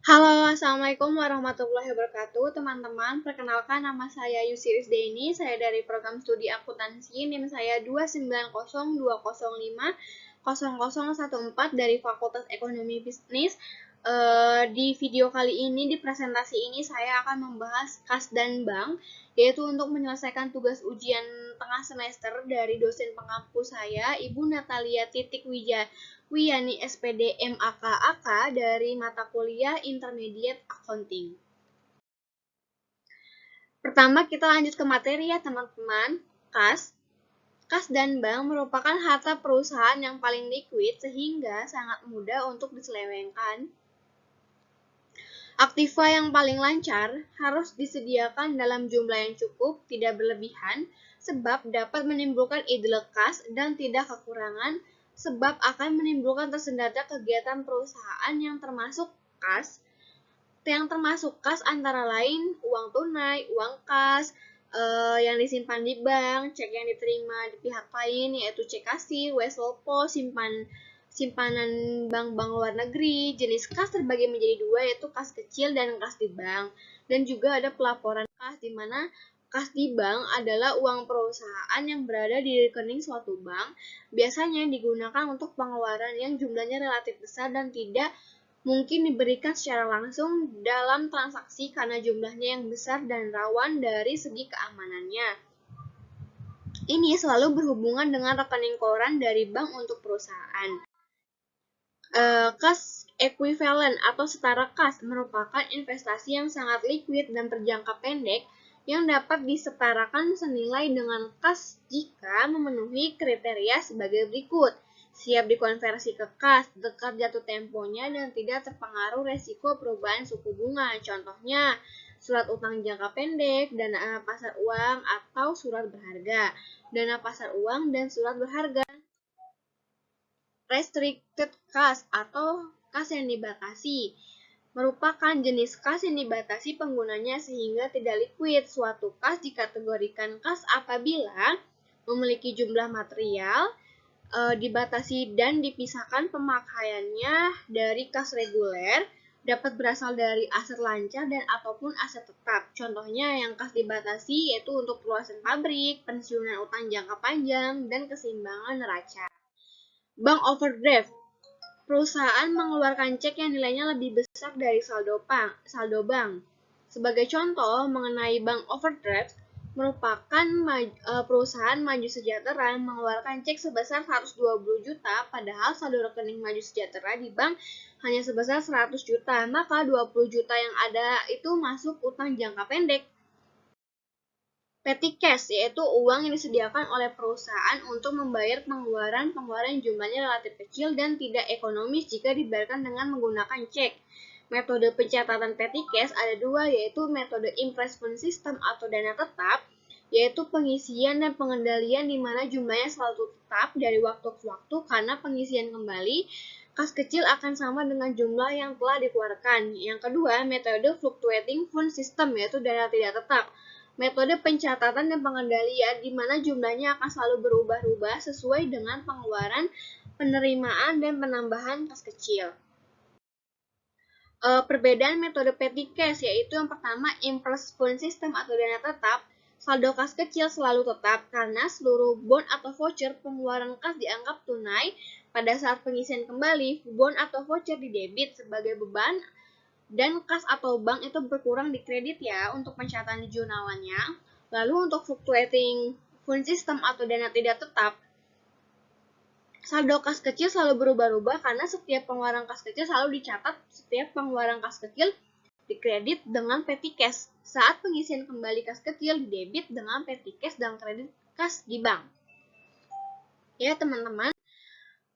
Halo, Assalamualaikum warahmatullahi wabarakatuh, teman-teman. Perkenalkan, nama saya Yusiris Deni. Saya dari program studi akuntansi. NIM saya 29020050014 dari Fakultas Ekonomi Bisnis. Di video kali ini, di presentasi ini, saya akan membahas kas dan bank, yaitu untuk menyelesaikan tugas ujian tengah semester dari dosen pengampu saya, Ibu Natalia Wiyani SPD MAK dari mata kuliah Intermediate Accounting. Pertama, kita lanjut ke materi ya teman-teman. Kas dan bank merupakan harta perusahaan yang paling liquid sehingga sangat mudah untuk diselewengkan. Aktiva yang paling lancar harus disediakan dalam jumlah yang cukup, tidak berlebihan, sebab dapat menimbulkan idle kas dan tidak kekurangan, sebab akan menimbulkan tersendatnya kegiatan perusahaan yang termasuk kas antara lain uang tunai, uang kas, yang disimpan di bank, cek yang diterima di pihak lain yaitu cek kasir, weslopo, simpanan bank-bank luar negeri. Jenis kas terbagi menjadi dua, yaitu kas kecil dan kas di bank. Dan juga ada pelaporan kas, di mana kas di bank adalah uang perusahaan yang berada di rekening suatu bank, biasanya digunakan untuk pengeluaran yang jumlahnya relatif besar dan tidak mungkin diberikan secara langsung dalam transaksi karena jumlahnya yang besar dan rawan dari segi keamanannya. Ini selalu berhubungan dengan rekening koran dari bank untuk perusahaan. Kas ekuivalen atau setara kas merupakan investasi yang sangat liquid dan berjangka pendek yang dapat disetarakan senilai dengan kas jika memenuhi kriteria sebagai berikut. Siap dikonversi ke kas, dekat jatuh temponya, dan tidak terpengaruh resiko perubahan suku bunga. Contohnya, surat utang jangka pendek, dana pasar uang, atau surat berharga. Dana pasar uang dan surat berharga. Restricted kas atau kas yang dibatasi merupakan jenis kas yang dibatasi penggunanya sehingga tidak liquid. Suatu kas dikategorikan kas apabila memiliki jumlah material, dibatasi dan dipisahkan pemakaiannya dari kas reguler, dapat berasal dari aset lancar dan ataupun aset tetap. Contohnya yang kas dibatasi yaitu untuk perluasan pabrik, pensiunan utang jangka panjang, dan keseimbangan neraca. Bank overdraft. Perusahaan mengeluarkan cek yang nilainya lebih besar dari saldo bank. Sebagai contoh mengenai bank overdraft, merupakan perusahaan Maju Sejahtera mengeluarkan cek sebesar 120 juta, padahal saldo rekening Maju Sejahtera di bank hanya sebesar 100 juta, maka 20 juta yang ada itu masuk utang jangka pendek. Petty cash, yaitu uang yang disediakan oleh perusahaan untuk membayar pengeluaran jumlahnya relatif kecil dan tidak ekonomis jika dibayarkan dengan menggunakan cek. Metode pencatatan petty cash ada dua, yaitu metode impressment system atau dana tetap, yaitu pengisian dan pengendalian di mana jumlahnya selalu tetap dari waktu ke waktu karena pengisian kembali kas kecil akan sama dengan jumlah yang telah dikeluarkan. Yang kedua, metode fluctuating fund system, yaitu dana tidak tetap. Metode pencatatan dan pengendalian di mana jumlahnya akan selalu berubah-ubah sesuai dengan pengeluaran, penerimaan, dan penambahan kas kecil. Perbedaan metode petty cash yaitu yang pertama impulse fund system atau dana tetap, saldo kas kecil selalu tetap karena seluruh bond atau voucher pengeluaran kas dianggap tunai. Pada saat pengisian kembali, bond atau voucher didebit sebagai beban dan kas atau bank itu berkurang di kredit ya untuk pencatatan di jurnalannya. Lalu untuk fluctuating fund system atau dana tidak tetap, saldo kas kecil selalu berubah-ubah karena setiap pengeluaran kas kecil selalu dicatat, setiap pengeluaran kas kecil dikredit dengan petty cash. Saat pengisian kembali kas kecil didebit dengan petty cash dan kredit kas di bank. Ya teman-teman.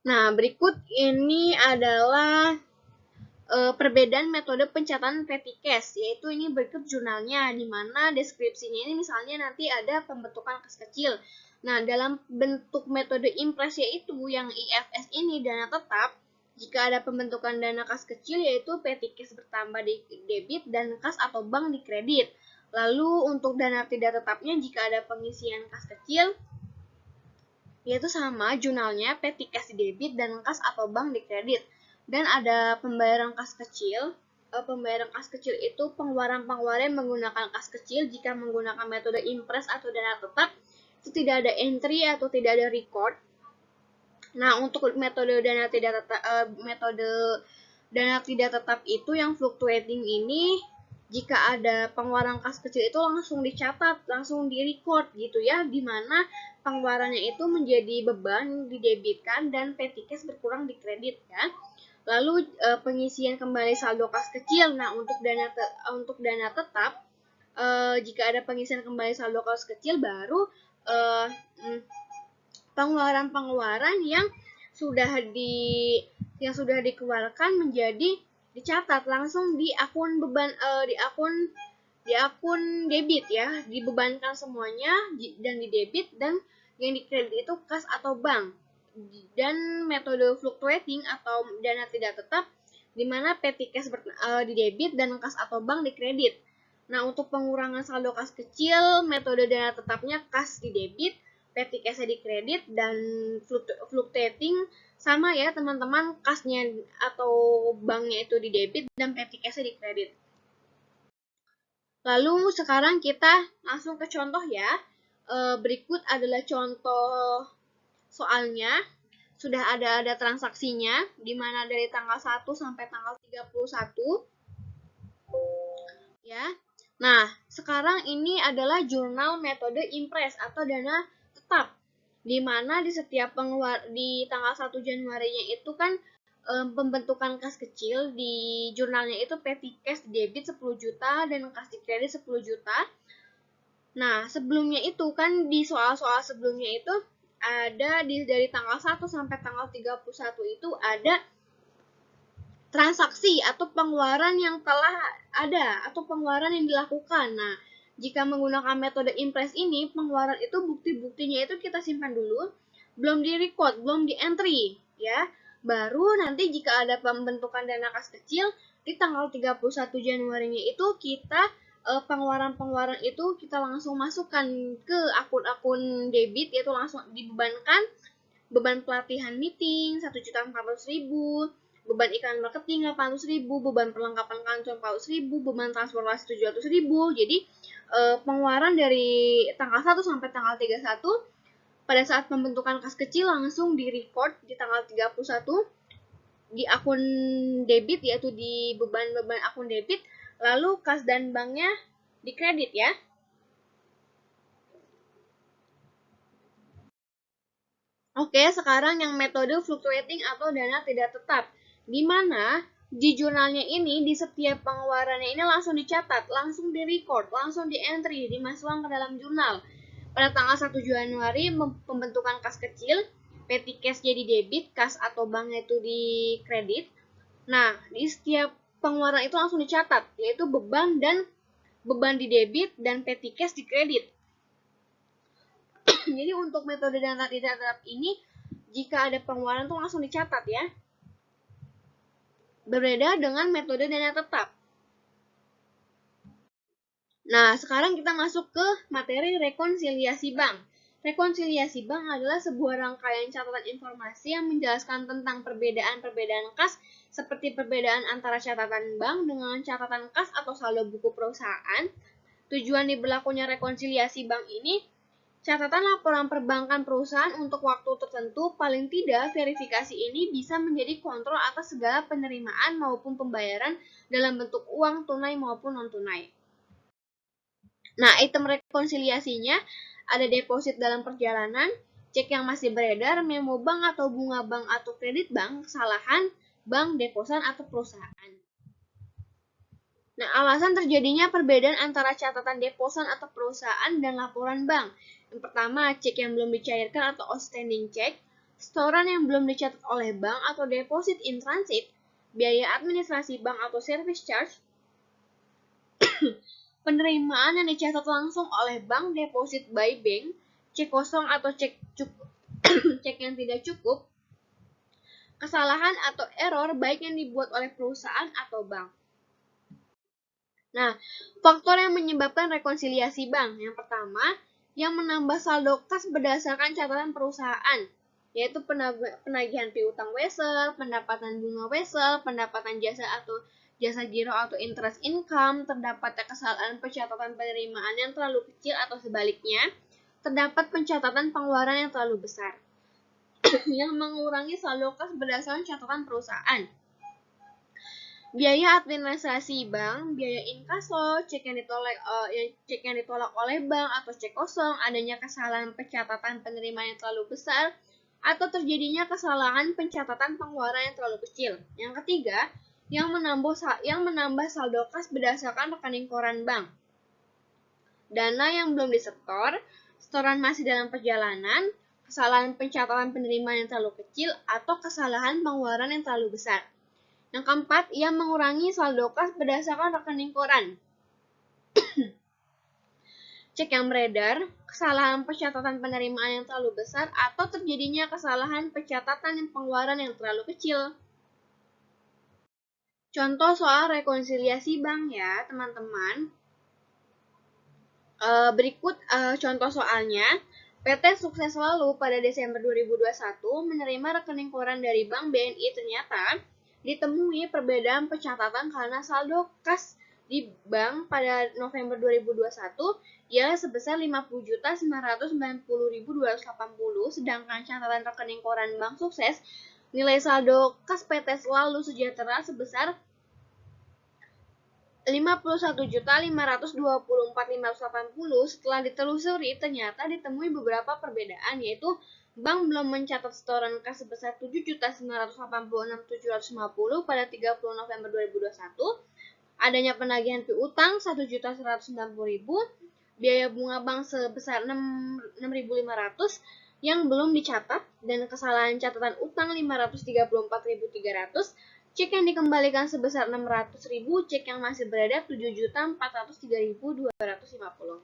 Nah berikut ini adalah perbedaan metode pencatatan petty cash, yaitu ini berikut jurnalnya, di mana deskripsinya ini misalnya nanti ada pembentukan kas kecil. Nah, dalam bentuk metode impress yaitu yang IFS ini dana tetap, jika ada pembentukan dana kas kecil yaitu petty cash bertambah di debit dan kas atau bank di kredit. Lalu untuk dana tidak tetapnya jika ada pengisian kas kecil yaitu sama jurnalnya petty cash di debit dan kas atau bank di kredit. Dan ada pembayaran kas kecil pembayaran kas kecil itu pengeluaran-pengeluaran menggunakan kas kecil jika menggunakan metode impres atau dana tetap itu tidak ada entry atau tidak ada record. Nah, untuk metode dana tidak tetap itu yang fluctuating ini, jika ada pengeluaran kas kecil itu langsung dicatat, langsung di-record gitu ya, di mana pengeluarannya itu menjadi beban didebitkan dan petty cash berkurang di kredit ya. Lalu pengisian kembali saldo kas kecil. Nah, untuk dana tetap jika ada pengisian kembali saldo kas kecil baru pengeluaran-pengeluaran yang sudah dikeluarkan menjadi dicatat langsung di akun beban di akun debit ya, dibebankan semuanya dan didebit, dan yang dikredit itu kas atau bank. Dan metode fluctuating atau dana tidak tetap di mana petty cash di debit dan kas atau bank di kredit. Nah, untuk pengurangan saldo kas kecil, metode dana tetapnya kas di debit, petty cash di kredit, dan fluctuating sama ya teman-teman, kasnya atau banknya itu di debit dan petty cash di kredit. Lalu sekarang kita langsung ke contoh ya. Berikut adalah contoh soalnya. Sudah ada transaksinya, di mana dari tanggal 1 sampai tanggal 31. Ya. Nah, sekarang ini adalah jurnal metode impres atau dana tetap. Di mana di setiap di tanggal 1 Januarinya itu kan pembentukan kas kecil, di jurnalnya itu petty cash debit 10 juta dan kas di kredit 10 juta. Nah, sebelumnya itu kan di soal-soal sebelumnya itu ada dari tanggal 1 sampai tanggal 31 itu ada transaksi atau pengeluaran yang telah ada atau pengeluaran yang dilakukan. Nah, jika menggunakan metode impres ini, pengeluaran itu bukti-buktinya itu kita simpan dulu, belum di-record, belum di-entry ya. Baru nanti jika ada pembentukan dana kas kecil di tanggal 31 Januarinya itu kita pengeluaran-pengeluaran itu kita langsung masukkan ke akun-akun debit, yaitu langsung dibebankan beban pelatihan meeting 1.400.000, beban iklan marketing 800.000, beban perlengkapan kantor 400.000, beban transportasi 700.000. Jadi pengeluaran dari tanggal 1 sampai tanggal 31 pada saat pembentukan kas kecil langsung di-record di tanggal 31 di akun debit, yaitu di beban-beban akun debit, lalu kas dan banknya di kredit ya. Oke, sekarang yang metode fluctuating atau dana tidak tetap, di mana di jurnalnya ini di setiap pengeluarannya ini langsung dicatat, langsung di-record, langsung di-entry, dimasukkan ke dalam jurnal. Pada tanggal 1 Januari pembentukan kas kecil, petty cash jadi debit, kas atau banknya itu di kredit. Nah, di setiap pengeluaran itu langsung dicatat, yaitu beban di debit dan petty cash di kredit. Jadi untuk metode dana tidak tetap ini, jika ada pengeluaran itu langsung dicatat ya. Berbeda dengan metode dana tetap. Nah, sekarang kita masuk ke materi rekonsiliasi bank. Rekonsiliasi bank adalah sebuah rangkaian catatan informasi yang menjelaskan tentang perbedaan-perbedaan kas, seperti perbedaan antara catatan bank dengan catatan kas atau saldo buku perusahaan. Tujuan diberlakunya rekonsiliasi bank ini, catatan laporan perbankan perusahaan untuk waktu tertentu, paling tidak verifikasi ini bisa menjadi kontrol atas segala penerimaan maupun pembayaran dalam bentuk uang tunai maupun non-tunai. Nah, item rekonsiliasinya ada deposit dalam perjalanan, cek yang masih beredar, memo bank atau bunga bank atau kredit bank, kesalahan bank, deposan atau perusahaan. Nah, alasan terjadinya perbedaan antara catatan deposan atau perusahaan dan laporan bank. Yang pertama, cek yang belum dicairkan atau outstanding check, setoran yang belum dicatat oleh bank atau deposit in transit, biaya administrasi bank atau service charge, penerimaan yang dicatat langsung oleh bank, deposit by bank, cek kosong atau cek yang tidak cukup, kesalahan atau error baik yang dibuat oleh perusahaan atau bank. Nah, faktor yang menyebabkan rekonsiliasi bank. Yang pertama, yang menambah saldo kas berdasarkan catatan perusahaan, yaitu penagihan piutang wesel, pendapatan bunga wesel, pendapatan jasa atau jasa giro atau interest income, terdapat kesalahan pencatatan penerimaan yang terlalu kecil atau sebaliknya, terdapat pencatatan pengeluaran yang terlalu besar yang mengurangi saldo kas berdasarkan catatan perusahaan. Biaya administrasi bank, biaya inkaso, cek yang ditolak oleh bank atau cek kosong, adanya kesalahan pencatatan penerimaan yang terlalu besar, atau terjadinya kesalahan pencatatan pengeluaran yang terlalu kecil. Yang ketiga, yang menambah saldo kas berdasarkan rekening koran bank. Dana yang belum disetor, setoran masih dalam perjalanan, kesalahan pencatatan penerimaan yang terlalu kecil, atau kesalahan pengeluaran yang terlalu besar. Yang keempat, ia mengurangi saldo kas berdasarkan rekening koran. Cek yang beredar, kesalahan pencatatan penerimaan yang terlalu besar, atau terjadinya kesalahan pencatatan pengeluaran yang terlalu kecil. Contoh soal rekonsiliasi bank ya, teman-teman. Berikut contoh soalnya. PT Sukses Selalu pada Desember 2021 menerima rekening koran dari Bank BNI. Ternyata ditemui perbedaan pencatatan karena saldo kas di bank pada November 2021 ialah sebesar 50.990.280, sedangkan catatan rekening koran Bank Sukses nilai saldo kas PT Selalu Sejahtera sebesar 51.524.580. Setelah ditelusuri, ternyata ditemui beberapa perbedaan, yaitu bank belum mencatat setoran kas sebesar 7.986.750 pada 30 November 2021, adanya penagihan piutang 1.190.000, biaya bunga bank sebesar 6.500 yang belum dicatat, dan kesalahan catatan utang 534.300, cek yang dikembalikan sebesar 600.000, cek yang masih beredar 7.403.250.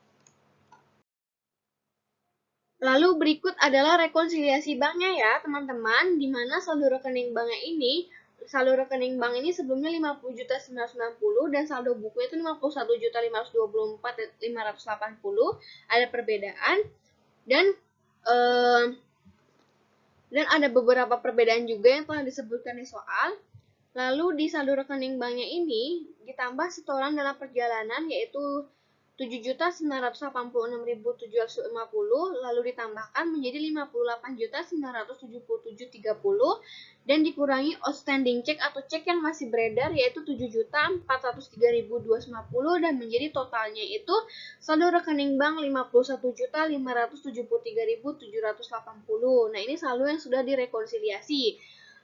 Lalu berikut adalah rekonsiliasi banknya ya teman-teman, di mana saldo rekening bank ini sebelumnya 50.990 dan saldo buku itu 51.524.580. Ada perbedaan dan ada beberapa perbedaan juga yang telah disebutkan di soal. Lalu di saldo rekening banknya ini ditambah setoran dalam perjalanan yaitu 7.986.750, lalu ditambahkan menjadi 58.977.30 dan dikurangi outstanding check atau cek yang masih beredar yaitu 7.403.250 dan menjadi totalnya itu saldo rekening bank 51.573.780. Nah, ini saldo yang sudah direkonsiliasi.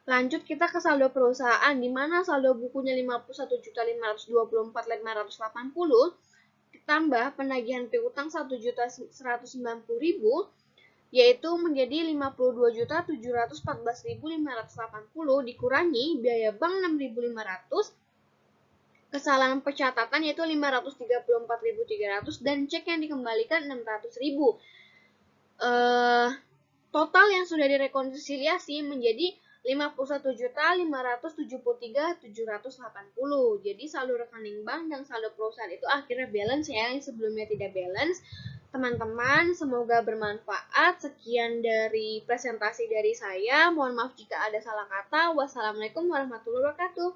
Lanjut kita ke saldo perusahaan, di mana saldo bukunya 51.524.580 ditambah penagihan piutang 1.190.000 yaitu menjadi 52.714.580 dikurangi biaya bank 6.500, kesalahan pencatatan yaitu 534.300 dan cek yang dikembalikan 600.000. Total yang sudah direkonsiliasi menjadi 51.573.780. Jadi saldo rekening bank dan saldo perusahaan itu akhirnya balance ya, yang sebelumnya tidak balance. Teman-teman, semoga bermanfaat. Sekian dari presentasi dari saya. Mohon maaf jika ada salah kata. Wassalamualaikum warahmatullahi wabarakatuh.